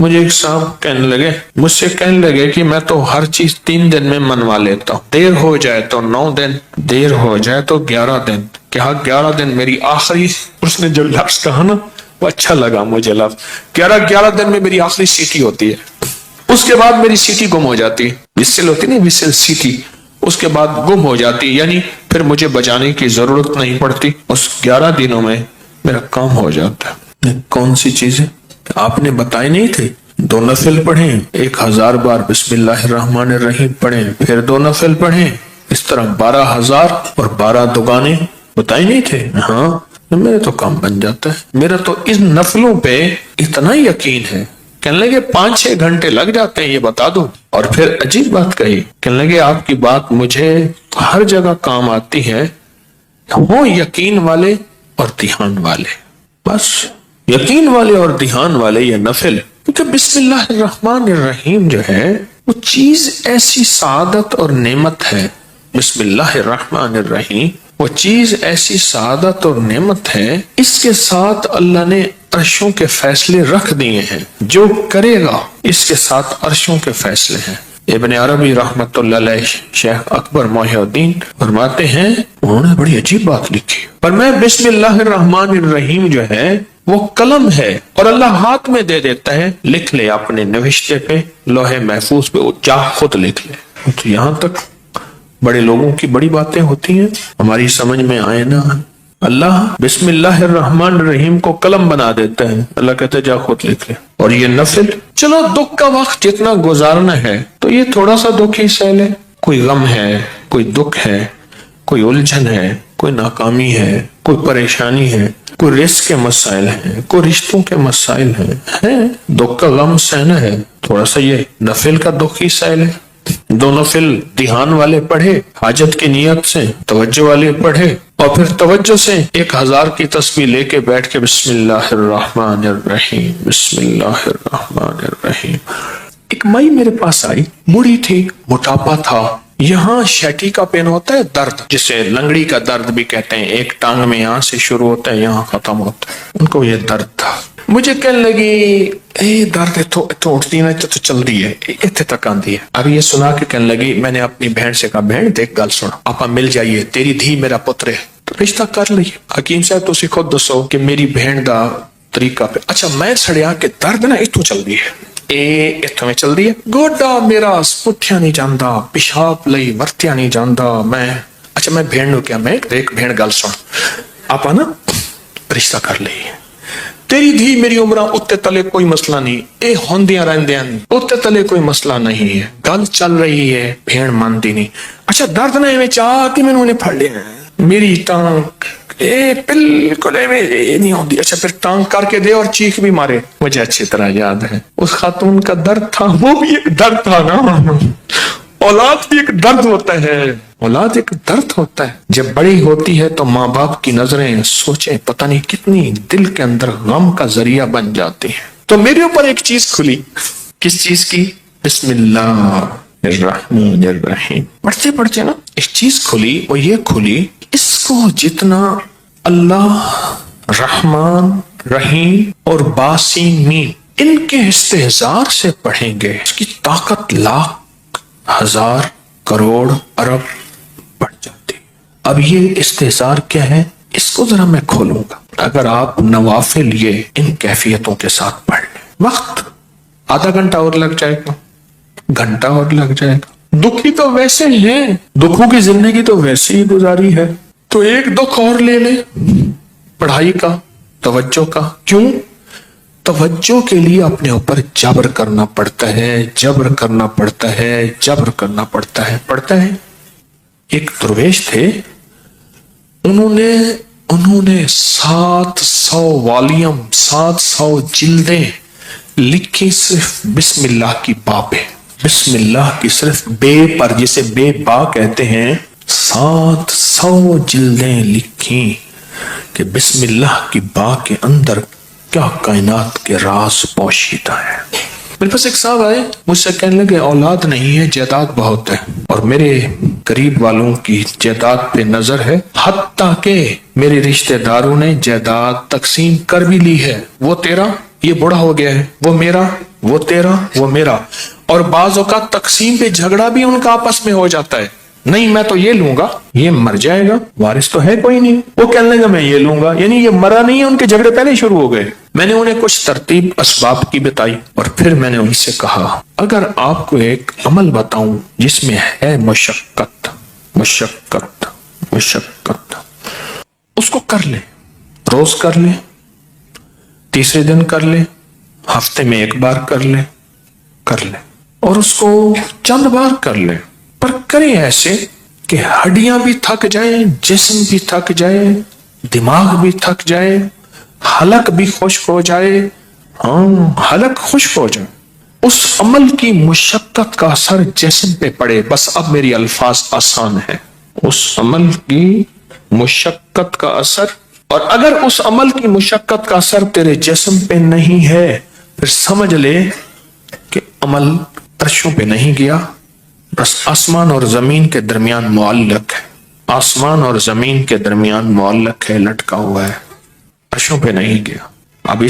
مجھے ایک صاحب مجھ سے کہنے لگے کہ میں تو ہر چیز 3 دن میں منوا لیتا ہوں، دیر ہو جائے تو 9 دن، دیر ہو جائے تو 11 دن۔ کہا 11 دن میری آخری، اس نے جو لفظ کہا نا وہ اچھا لگا مجھے لفظ، 11 دن میں میری آخری سیٹی ہوتی ہے، اس کے بعد میری سیٹی گم ہو جاتی، وسل ہوتی نہیں، وسل سیٹی، اس کے بعد گم ہو جاتی، یعنی پھر مجھے بجانے کی ضرورت نہیں پڑتی، اس 11 دنوں میں میرا کام ہو جاتا ہے۔ کون سی چیزیں آپ نے بتائے نہیں تھے؟ 2 نفل پڑھیں، 1000 بار بسم اللہ الرحمن الرحیم پڑھیں، پھر 2 نفل پڑھیں، اس طرح 12,000 اور 12 دگانے بتائے نہیں تھے؟ ہاں، میرا تو کام بن جاتا ہے، میرا تو اس نفلوں پہ اتنا یقین ہے۔ کہنے لگے 5-6 گھنٹے لگ جاتے ہیں، یہ بتا دو۔ اور پھر عجیب بات کہی، کہنے لگے آپ کی بات مجھے ہر جگہ کام آتی ہے، ہو یقین والے اور دھیان والے، بس یقین والے اور دھیان والے یہ نفل، کیونکہ بسم اللہ الرحمن الرحیم جو ہے وہ چیز ایسی سعادت اور نعمت ہے، بسم اللہ الرحمن الرحیم وہ چیز ایسی سعادت اور نعمت ہے، اس کے ساتھ اللہ نے عرشوں کے فیصلے رکھ دیے ہیں، جو کرے گا اس کے ساتھ عرشوں کے فیصلے ہیں۔ ابن عربی رحمت اللہ علیہ، شیخ اکبر محی الدین فرماتے ہیں، انہوں نے بڑی عجیب بات لکھی، پر میں بسم اللہ الرحمن الرحیم جو ہے وہ قلم ہے اور اللہ ہاتھ میں دے دیتا ہے، لکھ لے اپنے نوشتے پہ، لوح محفوظ پہ، جا خود لکھ لے۔ تو یہاں تک بڑے لوگوں کی بڑی باتیں ہوتی ہیں، ہماری سمجھ میں آئے نا، اللہ بسم اللہ الرحمن الرحیم کو قلم بنا دیتا ہے، اللہ کہتا ہے جا خود لکھ لے۔ اور یہ نفل، چلو دکھ کا وقت جتنا گزارنا ہے تو یہ تھوڑا سا دکھ ہی سہ لے، کوئی غم ہے، کوئی دکھ ہے، کوئی الجھن ہے، کوئی ناکامی ہے، کوئی پریشانی ہے، کوئی رزق کے مسائل ہیں، کوئی رشتوں کے مسائل ہیں، دکھ کا غم سہنا ہے، تھوڑا سا یہ نفل کا دکھ ہی سہ لے۔ 2 نفل دھیان والے پڑھے، حاجت کی نیت سے، توجہ والے پڑھے، اور پھر توجہ سے 1000 کی تسبیح لے کے بیٹھ کے بسم اللہ الرحمن الرحیم، بسم اللہ الرحمن الرحیم۔ ایک مائی میرے پاس آئی، بوڑھی تھی، موٹاپا تھا، یہاں شیٹی کا پین ہوتا ہے درد، جسے لنگڑی کا درد بھی کہتے ہیں، ایک ٹانگ میں یہاں سے شروع ہوتا ہے یہاں ختم ہوتا ہے، ان کو یہ درد تھا۔ مجھے کہنے لگی درد اتو اٹھتی نا تو چل دی ہے، اتنے تک آندی ہے۔ اب یہ سنا کے کہنے لگی، میں نے اپنی بہن سے کہا، بہن دیکھ گل سن، آپا مل جائیے، تیری دھی میرا پتر ہے، تو رشتہ کر لئیے۔ حکیم صاحب تسی خود دسو کہ میری بہن دا طریقہ پہ، اچھا میں سڑیا کہ درد نا اتو چل دی ہے، اتوں میں چل دی ہے، گوڈا میرا پٹھیا نہیں جاندا، پیشاب لئی ورتیا نہیں جاندا، میں اچھا میں بہن نو کیا، میں دیکھ بہن گل سن، آپا نا رشتہ کر لئیے، تیری دھی میری عمرہ اتے تلے کوئی مسئلہ نہیں، اے ہوندیاں رہندیاں اتے تلے کوئی مسئلہ نہیں ہے، گل چل رہی ہے، بھیڑ مانتی نہیں، اچھا درد نہ میں چاہ کہ میں نے پھڑ لیا میری ٹانگ، بالکل نہیں ہوندی، اچھا پھر ٹانگ کر کے دے اور چیخ بھی مارے۔ مجھے اچھی طرح یاد ہے اس خاتون کا درد تھا، وہ بھی ایک درد تھا نا، اولاد بھی ایک درد ہوتا ہے، اولاد ایک درد ہوتا ہے، جب بڑی ہوتی ہے تو ماں باپ کی نظریں سوچیں پتہ نہیں کتنی دل کے اندر غم کا ذریعہ بن جاتی ہیں۔ تو میرے اوپر ایک چیز کھلی، کس چیز کی؟ بسم اللہ الرحمن الرحیم پڑھتے پڑھتے نا ایک چیز کھلی، وہ یہ کھلی، اس کو جتنا اللہ رحمان رحیم اور باسین میم ان کے استحضار سے پڑھیں گے، اس کی طاقت لاکھ، ہزار، کروڑ، ارب بڑھ جاتی۔ اب یہ استحضار کیا ہے، اس کو ذرا میں کھولوں گا۔ اگر آپ نوافل یہ ان کیفیتوں کے ساتھ پڑھ لیں، وقت آدھا گھنٹہ اور لگ جائے گا، گھنٹہ اور لگ جائے گا، دکھی تو ویسے ہیں، دکھوں کی زندگی تو ویسے ہی گزاری ہے، تو ایک دکھ اور لے لے پڑھائی کا، توجہ کا۔ کیوں؟ توجہ کے لیے اپنے اوپر جبر کرنا پڑتا ہے، جبر کرنا پڑتا ہے، جبر کرنا پڑتا ہے، پڑتا ہے۔ ایک درویش تھے، انہوں نے 700 والیوم، 700 جلدیں لکھی صرف بسم اللہ کی با پہ، بسم اللہ کی صرف بے پر، جسے بے با کہتے ہیں، 700 جلدیں لکھی کہ بسم اللہ کی با کے اندر کیا کائنات کے راز پوشیدہ ہے۔ میرے پاس ایک صاحب آئے، مجھ سے کہنے لگے اولاد نہیں ہے، جائیداد بہت ہے، اور میرے قریب والوں کی جائیداد پہ نظر ہے، حتیٰ کہ میرے رشتہ داروں نے جائیداد تقسیم کر بھی لی ہے، وہ تیرا، یہ بڑا ہو گیا ہے، وہ میرا، وہ تیرا وہ میرا. اور بعض اوقات تقسیم پہ جھگڑا بھی ان کا آپس میں ہو جاتا ہے. نہیں میں تو یہ لوں گا, یہ مر جائے گا, وارث تو ہے کوئی نہیں, وہ کہنے لگا میں یہ لوں گا. یعنی یہ مرا نہیں ہے, ان کے جھگڑے پہلے شروع ہو گئے. میں نے انہیں کچھ ترتیب اسباب کی بتائی اور پھر میں نے ان سے کہا اگر آپ کو ایک عمل بتاؤں جس میں ہے مشقت مشقت مشقت, اس کو کر لے, روز کر لے, تیسرے دن کر لے, ہفتے میں ایک بار کر لے, اور اس کو چند بار کر لے, پر کرے ایسے کہ ہڈیاں بھی تھک جائیں, جسم بھی تھک جائے, دماغ بھی تھک جائے, حلق بھی خشک ہو جائے. حلق خشک ہو جائے. اس عمل کی مشقت کا اثر جسم پہ پڑے. بس اب میری الفاظ آسان ہے. اس عمل کی مشقت کا اثر, اور اگر اس عمل کی مشقت کا اثر تیرے جسم پہ نہیں ہے پھر سمجھ لے کہ عمل عرشوں پہ نہیں گیا, بس آسمان اور زمین کے درمیان معلق ہے. آسمان اور زمین کے درمیان معلق ہے, لٹکا ہوا ہے, عرشوں پہ نہیں گیا. اب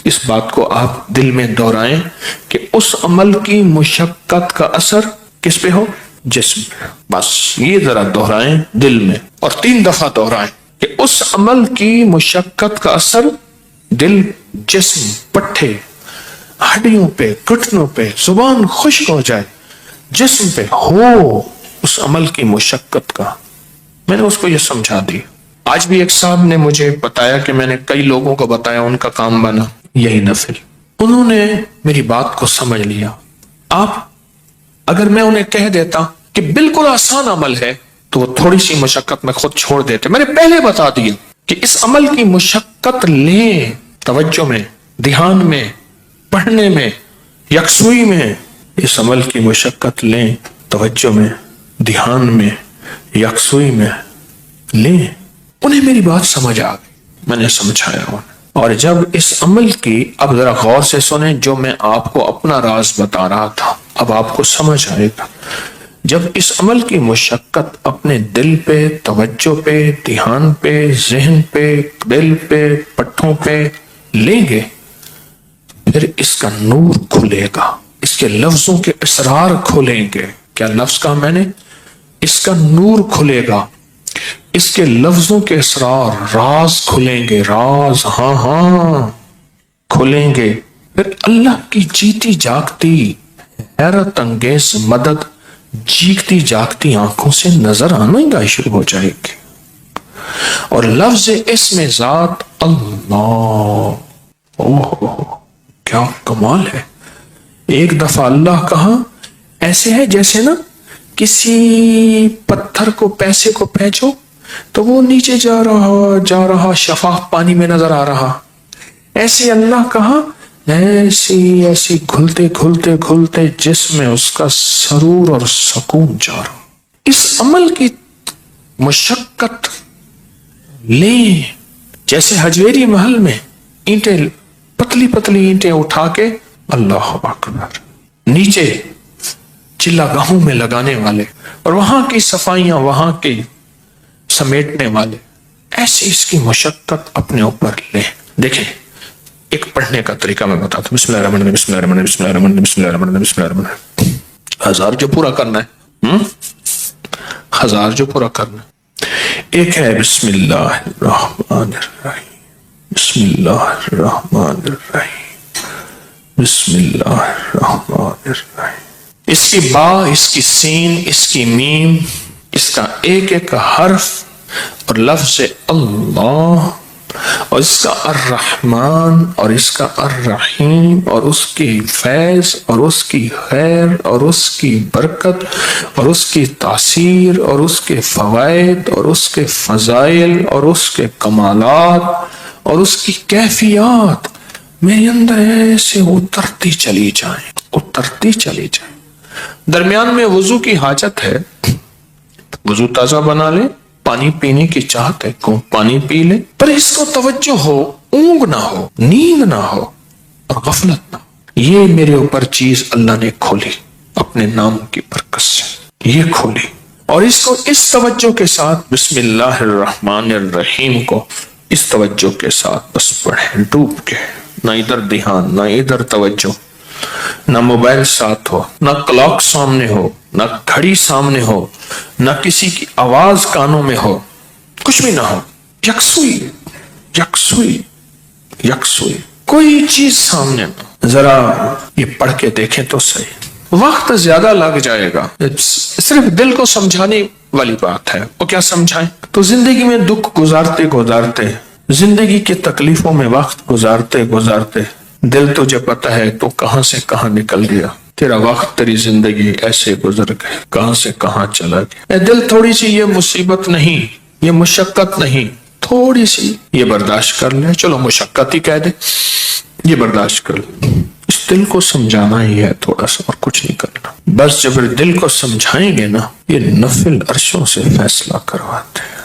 اس بات کو آپ دل میں دہرائیں کہ اس عمل کی مشقت کا اثر کس پہ ہو؟ جسم پہ. بس یہ ذرا دہرائیں دل میں, اور 3 دفعہ دہرائیں کہ اس عمل کی مشقت کا اثر دل, جسم, پٹھے, ہڈیوں پہ, گھٹنوں پہ, زبان خشک ہو جائے, جسم پہ ہو اس عمل کی مشقت کا. میں نے اس کو یہ سمجھا دی. آج بھی ایک صاحب نے مجھے بتایا کہ میں نے کئی لوگوں کو بتایا, ان کا کام بنا یہی نفل. انہوں نے میری بات کو سمجھ لیا. آپ اگر میں انہیں کہہ دیتا کہ بالکل آسان عمل ہے تو وہ تھوڑی سی مشقت میں خود چھوڑ دیتے. میں نے پہلے بتا دیا کہ اس عمل کی مشقت لیں, توجہ میں, دھیان میں, پڑھنے میں, یکسوئی میں. اس عمل کی مشقت لیں, توجہ میں, دھیان میں, یکسوئی میں لیں. انہیں میری بات سمجھ آ گئی. میں نے سمجھایا انہیں. اور جب اس عمل کی, اب ذرا غور سے سنیں جو میں آپ کو اپنا راز بتا رہا تھا, اب آپ کو سمجھ آئے گا. جب اس عمل کی مشقت اپنے دل پہ, توجہ پہ, دھیان پہ, ذہن پہ, دل پہ, پٹھوں پہ لیں گے, پھر اس کا نور کھلے گا, اس کے لفظوں کے اسرار کھلیں گے. کیا لفظ کہا میں نے؟ اس کا نور کھلے گا, اس کے لفظوں کے اسرار, راز کھلیں گے, راز ہاں کھلیں گے. پھر اللہ کی جیتی جاگتی حیرت انگیز مدد جیگتی جاگتی آنکھوں سے نظر آنا ہی شروع ہو جائے گی. اور لفظ اسم ذات اللہ, کیا کمال ہے. ایک دفعہ اللہ کہا ایسے ہے جیسے نا کسی پتھر کو, پیسے کو پھینچو تو وہ نیچے جا رہا شفاف پانی میں نظر آ رہا. ایسے اللہ کہا ایسی گھلتے گھلتے گھلتے جسم میں اس کا سرور اور سکون جا رہا. اس عمل کی مشقت لیں, جیسے حجویری محل میں اینٹیں, پتلی پتلی اینٹیں اٹھا کے اللہ اکبر نیچے چلا گاہوں میں لگانے والے, اور وہاں کی صفائیاں وہاں کے سمیٹنے والے, ایسی اس کی مشقت اپنے اوپر لیں. دیکھیں ایک پڑھنے کا طریقہ میں بتاتا ہوں. بسم اللہ الرحمن الرحیم, بسم اللہ الرحمن الرحیم, بسم اللہ الرحمن الرحیم, بسم اللہ الرحمن الرحیم, بسم اللہ الرحمن الرحیم. 1000 جو پورا کرنا ہے, 1000 جو پورا کرنا ہے. ایک ہے بسم اللہ الرحمن الرحیم, بسم اللہ الرحمن الرحیم, بسم اللہ الرحمن الرحیم. اس کی با, اس کی سین, اس کی میم, اس کا ایک ایک حرف اور لفظ اللہ, اور اس کا الرحمن اور اس کا الرحیم, اور اس کی فیض اور اس کی خیر اور اس کی برکت اور اس کی تاثیر اور اس کے فوائد اور اس کے فضائل اور اس کے کمالات اور اس کی کیفیات میرے اندر ایسے اترتی چلی جائیں, اترتی چلی جائیں. درمیان میں وضو کی حاجت ہے, وضو تازہ بنا لے, پانی پینے کی چاہت ہے کو پانی پی لے, پر اس کو توجہ ہو, اونگ نہ ہو, نیند نہ ہو اور غفلت نہ ہو. یہ میرے اوپر چیز اللہ نے کھولی اپنے نام کی برکت سے, یہ کھولی. اور اس کو اس توجہ کے ساتھ بسم اللہ الرحمن الرحیم کو اس توجہ کے ساتھ بس پڑھیں ڈوب کے, نہ ادھر دھیان، نہ ادھر توجہ، نہ موبائل ساتھ ہو، نہ کلاک سامنے ہو، نہ گھڑی سامنے ہو، نہ کسی کی آواز کانوں میں ہو، کچھ بھی نہ ہو، یکسوئی یکسوئی یکسوئی، کوئی چیز سامنے نہ۔ ذرا یہ پڑھ کے دیکھیں تو صحیح، وقت زیادہ لگ جائے گا، صرف دل کو سمجھانے والی بات ہے۔ وہ کیا سمجھائیں؟ تو زندگی میں دکھ گزارتے گزارتے، زندگی کی تکلیفوں میں وقت گزارتے گزارتے دل تجھے پتہ ہے تو کہاں سے کہاں نکل گیا، تیرا وقت تیری زندگی ایسے گزر گئے، کہاں سے کہاں چلا گیا۔ اے دل، تھوڑی سی یہ مصیبت نہیں، یہ مشقت نہیں، تھوڑی سی یہ برداشت کر لے، چلو مشقت ہی کہہ دے، یہ برداشت کر لے۔ اس دل کو سمجھانا ہی ہے تھوڑا سا، اور کچھ نہیں کرنا۔ بس جب دل کو سمجھائیں گے نا، یہ نفل عرشوں سے فیصلہ کرواتے ہیں۔